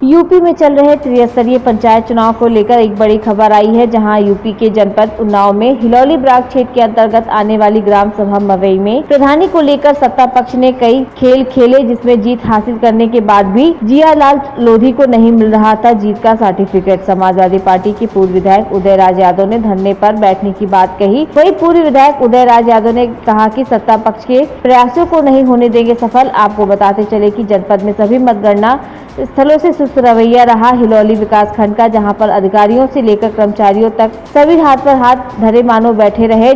UP में चल रहे त्रिस्तरीय पंचायत चुनाव को लेकर एक बड़ी खबर आई है, जहां यूपी के जनपद उन्नाव में हिलौली ब्लॉक क्षेत्र के अंतर्गत आने वाली ग्राम सभा मवई में प्रधानी को लेकर सत्ता पक्ष ने कई खेल खेले, जिसमें जीत हासिल करने के बाद भी जियालाल लोधी को नहीं मिल रहा था जीत का सर्टिफिकेट। समाजवादी पार्टी के पूर्व विधायक उदयराज यादव ने धरने पर बैठने की बात कही। वही पूर्व विधायक उदयराज यादव ने कहा कि सत्ता पक्ष के प्रयासों को नहीं होने देंगे सफल। आपको बताते चले कि जनपद में सभी मतगणना स्थलों से सुस्त रवैया रहा। हिलौली विकास खंड का, जहां पर अधिकारियों से लेकर कर्मचारियों तक सभी हाथ पर हाथ धरे मानो बैठे रहे।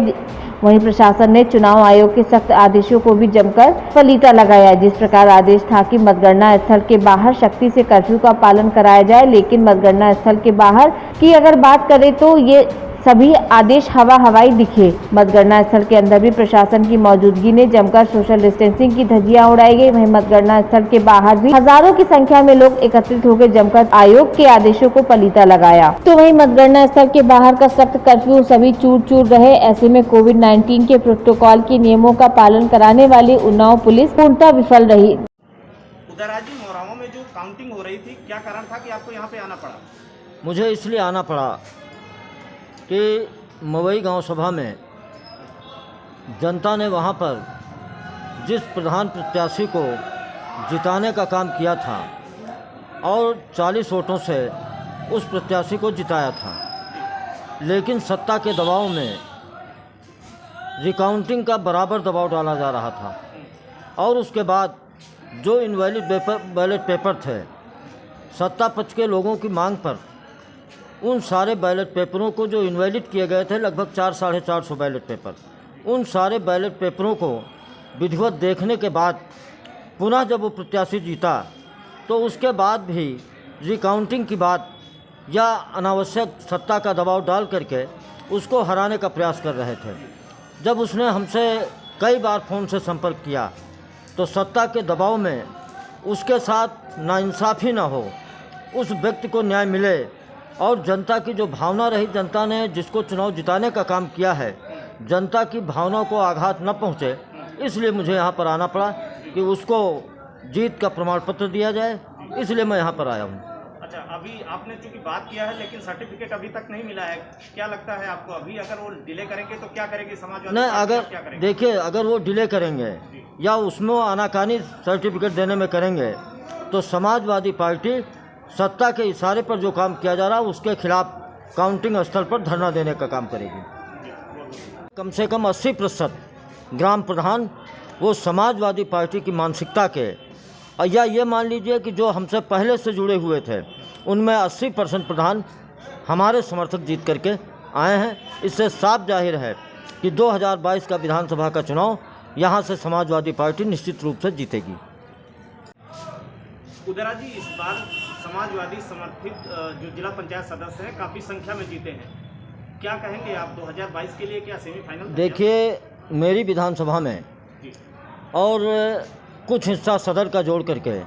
वहीं प्रशासन ने चुनाव आयोग के सख्त आदेशों को भी जमकर फलीता लगाया। जिस प्रकार आदेश था कि मतगणना स्थल के बाहर सख्ती से कर्फ्यू का पालन कराया जाए, लेकिन मतगणना स्थल के बाहर की अगर बात करें तो ये सभी आदेश हवाई दिखे। मतगणना स्थल के अंदर भी प्रशासन की मौजूदगी ने जमकर सोशल डिस्टेंसिंग की धज्जियां उड़ाई गई। वहीं मतगणना स्थल के बाहर भी हजारों की संख्या में लोग एकत्रित होकर जमकर आयोग के आदेशों को पलीता लगाया। तो वहीं मतगणना स्थल के बाहर का सख्त कर्फ्यू सभी चूर रहे। ऐसे में कोविड-19 के प्रोटोकॉल के नियमों का पालन कराने वाली उन्नाव पुलिस पूर्णतः विफल रही। उदयराज जी, मोराओं में जो काउंटिंग हो रही थी, क्या कारण था कि आपको यहाँ पे आना पड़ा? मुझे इसलिए आना पड़ा कि मवई गांव सभा में जनता ने वहां पर जिस प्रधान प्रत्याशी को जिताने का काम किया था और 40 वोटों से उस प्रत्याशी को जिताया था, लेकिन सत्ता के दबाव में रिकाउंटिंग का बराबर दबाव डाला जा रहा था और उसके बाद जो इनवैलिड बैलेट पेपर थे, सत्ता पक्ष के लोगों की मांग पर उन सारे बैलेट पेपरों को जो इनवैलिड किए गए थे, लगभग 400-450 बैलेट पेपर, उन सारे बैलेट पेपरों को विधिवत देखने के बाद पुनः जब वो प्रत्याशी जीता तो उसके बाद भी रिकाउंटिंग की बात या अनावश्यक सत्ता का दबाव डाल करके उसको हराने का प्रयास कर रहे थे। जब उसने हमसे कई बार फ़ोन से संपर्क किया तो सत्ता के दबाव में उसके साथ नाइंसाफ़ी न हो, उस व्यक्ति को न्याय मिले और जनता की जो भावना रही, जनता ने जिसको चुनाव जिताने का काम किया है, जनता की भावना को आघात न पहुंचे, इसलिए मुझे यहाँ पर आना पड़ा कि उसको जीत का प्रमाण पत्र दिया जाए, इसलिए मैं यहाँ पर आया हूँ। अच्छा, अभी आपने चूँकि बात किया है लेकिन सर्टिफिकेट अभी तक नहीं मिला है, क्या लगता है आपको? अभी अगर वो डिले करेंगे तो क्या करेगी समाजवादी? नहीं, अगर देखिए, अगर वो डिले करेंगे या उसमें आनाकानी सर्टिफिकेट देने में करेंगे तो समाजवादी पार्टी सत्ता के इशारे पर जो काम किया जा रहा है उसके खिलाफ काउंटिंग स्थल पर धरना देने का काम करेगी। कम से कम 80% ग्राम प्रधान वो समाजवादी पार्टी की मानसिकता के, या ये मान लीजिए कि जो हमसे पहले से जुड़े हुए थे उनमें 80% प्रधान हमारे समर्थक जीत करके आए हैं। इससे साफ जाहिर है कि 2022 का विधानसभा का चुनाव यहाँ से समाजवादी पार्टी निश्चित रूप से जीतेगी। उदयराज जी, इस बार समाजवादी समर्थित जो जिला पंचायत सदस्य हैं काफ़ी संख्या में जीते हैं, क्या कहेंगे आप 2022 के लिए? क्या सेमीफाइनल? देखिए, मेरी विधानसभा में और कुछ हिस्सा सदर का जोड़ करके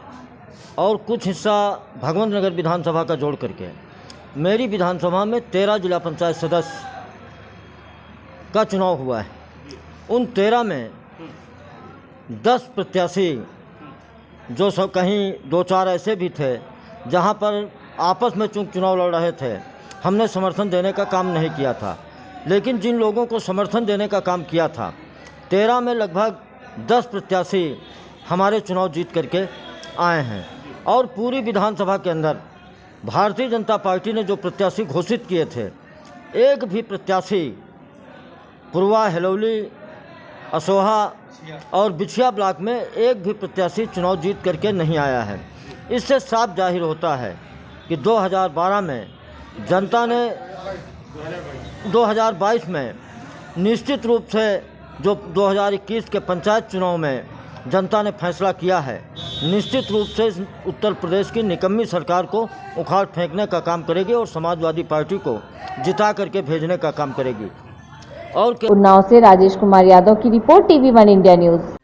और कुछ हिस्सा भगवंत नगर विधानसभा का जोड़ करके मेरी विधानसभा में 13 जिला पंचायत सदस्य का चुनाव हुआ है। उन 13 में 10 प्रत्याशी, जो सब कहीं 2-4 ऐसे भी थे जहां पर आपस में चुनाव लड़ रहे थे, हमने समर्थन देने का काम नहीं किया था। लेकिन जिन लोगों को समर्थन देने का काम किया था, 13 में लगभग 10 प्रत्याशी हमारे चुनाव जीत करके आए हैं। और पूरी विधानसभा के अंदर भारतीय जनता पार्टी ने जो प्रत्याशी घोषित किए थे, एक भी प्रत्याशी पूर्वा, हिलौली, असोहा और बिछिया ब्लॉक में एक भी प्रत्याशी चुनाव जीत करके नहीं आया है। इससे साफ जाहिर होता है कि 2012 में जनता ने 2022 में निश्चित रूप से जो 2021 के पंचायत चुनाव में जनता ने फैसला किया है, निश्चित रूप से उत्तर प्रदेश की निकम्मी सरकार को उखाड़ फेंकने का काम करेगी और समाजवादी पार्टी को जिता करके भेजने का काम करेगी। और उन्नाव से राजेश कुमार यादव की रिपोर्ट, TV1 इंडिया न्यूज़।